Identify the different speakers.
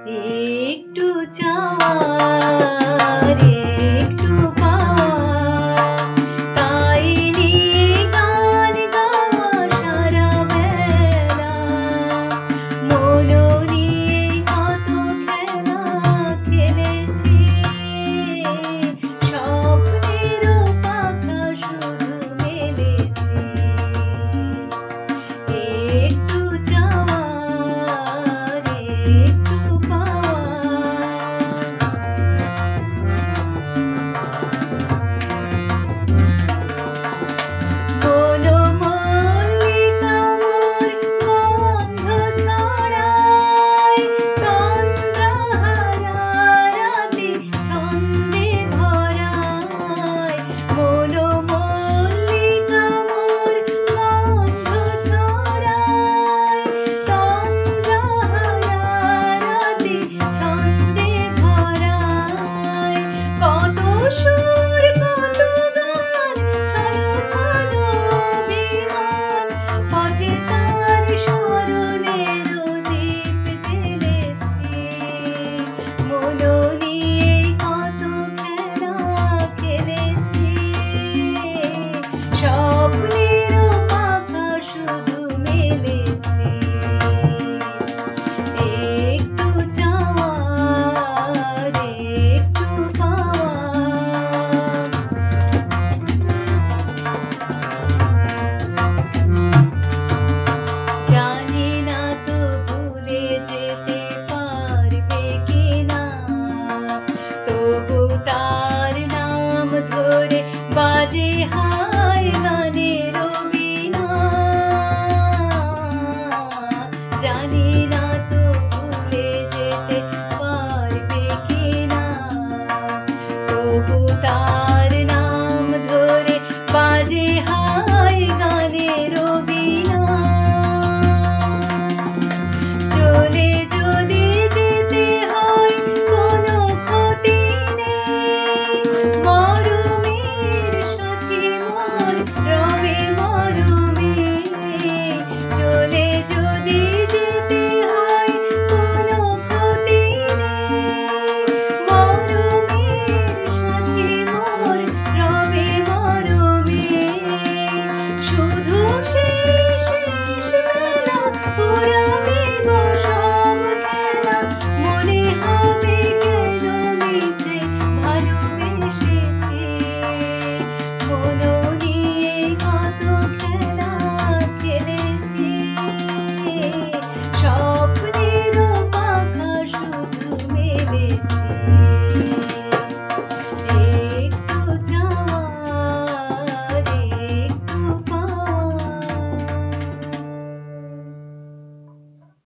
Speaker 1: একটু চাওয়া একটু পাওয়া, তাই নিয়ে গান গাওয়া সারা বেলা। মন নিয়ে কত খেলা খেলেছি, স্বপ্নেরও পাখা শুধু মেলেছি। একটু চাওয়া একটু পাওয়া। বনমল্লিকা মোর গন্ধ ছড়ায়, তন্দ্রাহারা রাতে ছন্দে ভরায়। বনমল্লিকা মোর গন্ধ ছড়ায়, তন্দ্রাহারা রাতে ছন্দে ভরায়। কত সুর কত গান ছলো ছলো বিমান, পথে তার স্মরণের দীপ জ্বেলেছে। মন নিয়ে কত খেলা খেলেছি, স্বপ্নেরও পাখা শুধু মেলেছি। একটু চাওয়া একটু পাওয়া। জানি না তো ভুলে যেতে পারবে কিনা, তবু তার নাম ধরে বাজে হায় গানের বীণা। জানি না তো ভুলে যেতে পারবে কিনা, তবু তার নাম ধরে বাজে হায় গানের বীণা। চলে যদি যেতে হয় কোনো ক্ষতি নেই, মরমের সাথী মোর রবে মরমে। চলে যদি যেতে হয় কোনো ক্ষতি নেই, মরমের সাথী মোর রবে মরমে। শুধু শেষ বেলা পুরাবে গো সব খেলা, মনে হবে কেন মিছে ভালোবেসেছি। মন নিয়ে কত খেলা খেলেছি, স্বপ্নেরও পাখা শুধু মেলেছি।